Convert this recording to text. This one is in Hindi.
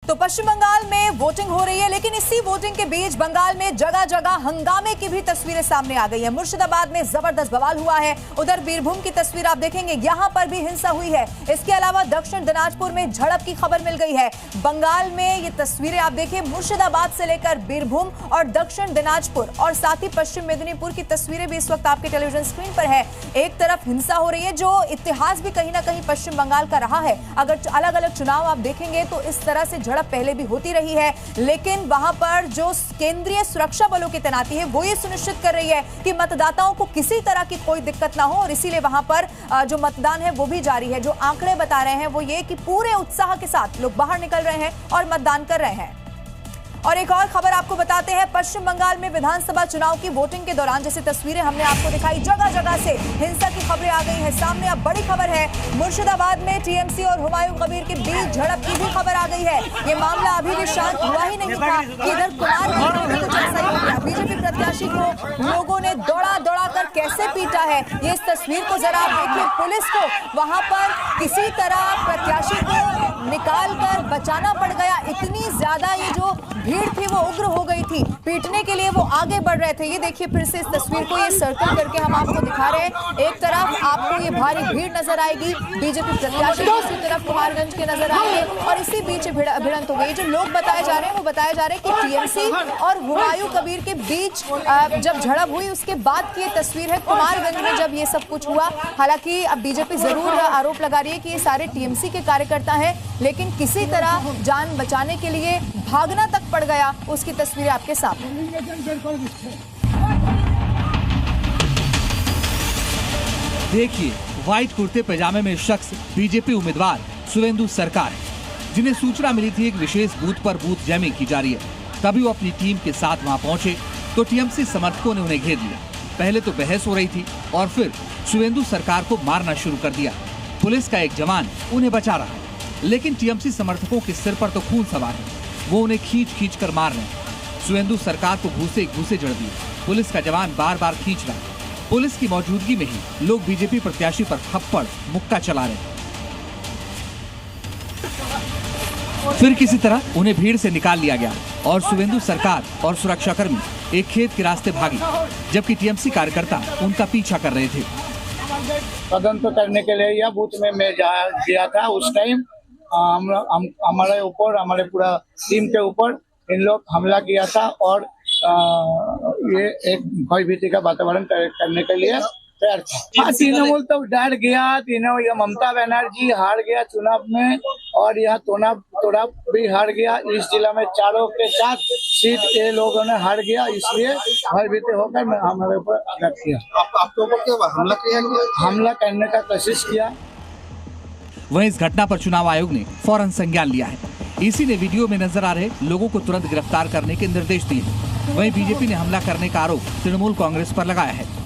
तो पश्चिम बंगाल में वोटिंग हो रही है, लेकिन इसी वोटिंग के बीच बंगाल में जगह जगह हंगामे की भी तस्वीरें सामने आ गई है। मुर्शिदाबाद में जबरदस्त बवाल हुआ है। उधर बीरभूम की तस्वीर आप देखेंगे, यहां पर भी हिंसा हुई है। इसके अलावा दक्षिण दिनाजपुर में झड़प की खबर मिल गई है। बंगाल में ये तस्वीरें आप देखिए, मुर्शिदाबाद से लेकर बीरभूम और दक्षिण दिनाजपुर और साथ ही पश्चिम मेदिनीपुर की तस्वीरें भी इस वक्त आपके टेलीविजन स्क्रीन पर है। एक तरफ हिंसा हो रही है, जो इतिहास भी कहीं ना कहीं पश्चिम बंगाल का रहा है। अगर अलग अलग चुनाव आप देखेंगे तो इस तरह से झड़प पहले भी होती रही है, लेकिन वहां पर जो केंद्रीय सुरक्षा बलों की तैनाती है वो ये सुनिश्चित कर रही है कि मतदाताओं को किसी तरह की कोई दिक्कत ना हो, और इसीलिए वहां पर जो मतदान है वो भी जारी है। जो आंकड़े बता रहे हैं वो ये कि पूरे उत्साह के साथ लोग बाहर निकल रहे हैं और मतदान कर रहे हैं। और एक और खबर आपको बताते हैं, पश्चिम बंगाल में विधानसभा चुनाव की वोटिंग के दौरान जैसे तस्वीरें हमने आपको दिखाई, जगह जगह से हिंसा की खबरें आ गई हैं सामने। अब बड़ी खबर है, मुर्शिदाबाद में टीएमसी और हुमायूं कबीर के बीच झड़प की भी खबर आ गई है। ये मामला अभी भी शांत हुआ ही नहीं था कि इधर कुमारगंज में तो जैसा ही हो गया, बीजेपी प्रत्याशी को लोगों ने दौड़ा दौड़ा कर कैसे पीटा है, ये इस तस्वीर को जरा आप देखिए। पुलिस को वहां पर किसी तरह प्रत्याशी को निकाल कर बचाना पड़ गया। इतनी ज्यादा ये जो भीड़ थी वो उग्र हो गई थी, पीटने के लिए वो आगे बढ़ रहे थे। ये देखिए फिर से इस तस्वीर को ये सर्कल करके हम आपको दिखा रहे हैं। एक तरफ आपको ये भारी भीड़ नजर आएगी, बीजेपी प्रत्याशी दूसरी तरफ कुमारगंज के नजर आएंगे, और इसी बीच भिड़ंत हो गई। जो लोग बताए जा रहे हैं वो बताया जा रहा है कि टीएमसी और हुमायूं कबीर के बीच जब झड़प हुई उसके बाद की ये तस्वीर है, कुमारगंज में जब ये सब कुछ हुआ। हालांकि अब बीजेपी जरूर आरोप लगा रही है कि ये सारे टीएमसी के कार्यकर्ता हैं, लेकिन किसी तरह जान बचाने के लिए भागना तक पड़ गया, उसकी तस्वीरें आपके सामने। देखिए, व्हाइट कुर्ते पैजामे में शख्स बीजेपी उम्मीदवार सुवेंदु सरकार है, जिन्हें सूचना मिली थी एक विशेष बूथ पर बूथ जैमिंग की जा रही है। तभी वो अपनी टीम के साथ वहां पहुंचे तो टीएमसी समर्थकों ने उन्हें घेर लिया। पहले तो बहस हो रही थी और फिर सुवेंदु सरकार को मारना शुरू कर दिया। पुलिस का एक जवान उन्हें बचा रहा है, लेकिन टीएमसी समर्थकों के सिर पर तो खून सवार है, वो उन्हें खींच कर मार रहे हैं। सुवेंदु सरकार को घूसे जड़ दिए। पुलिस का जवान बार बार खींच रहा है। पुलिस की मौजूदगी में ही लोग बीजेपी प्रत्याशी पर थप्पड़ मुक्का चला रहे हैं। फिर किसी तरह उन्हें भीड़ से निकाल लिया गया और सुवेंदु सरकार और सुरक्षाकर्मी एक खेत के रास्ते भागे, जबकि टीएमसी कार्यकर्ता उनका पीछा कर रहे थे। तदंत करने के लिए यह बूथ में मैं गया था। उस टाइम हमारे ऊपर, हमारे पूरा टीम के ऊपर इन लोग हमला किया था और ये एक भयभीति का वातावरण करने के लिए तैयार था। हाँ, तृणमूल तो डर गया। ये ममता बनर्जी हार गया चुनाव में, और यह तोड़ा भी हार गया। इस जिला में चारों के 4 सीट ये लोगों ने हार गया, इसलिए भयभीत होकर मैं हमारे ऊपर आघात किया। आपके ऊपर क्या हमला किया गया? हमला करने का कोशिश किया। वहीं इस घटना पर चुनाव आयोग ने फौरन संज्ञान लिया है। इसी ने वीडियो में नजर आ रहे लोगों को तुरंत गिरफ्तार करने के निर्देश दिए। वहीं बीजेपी ने हमला करने का आरोप तृणमूल कांग्रेस पर लगाया है।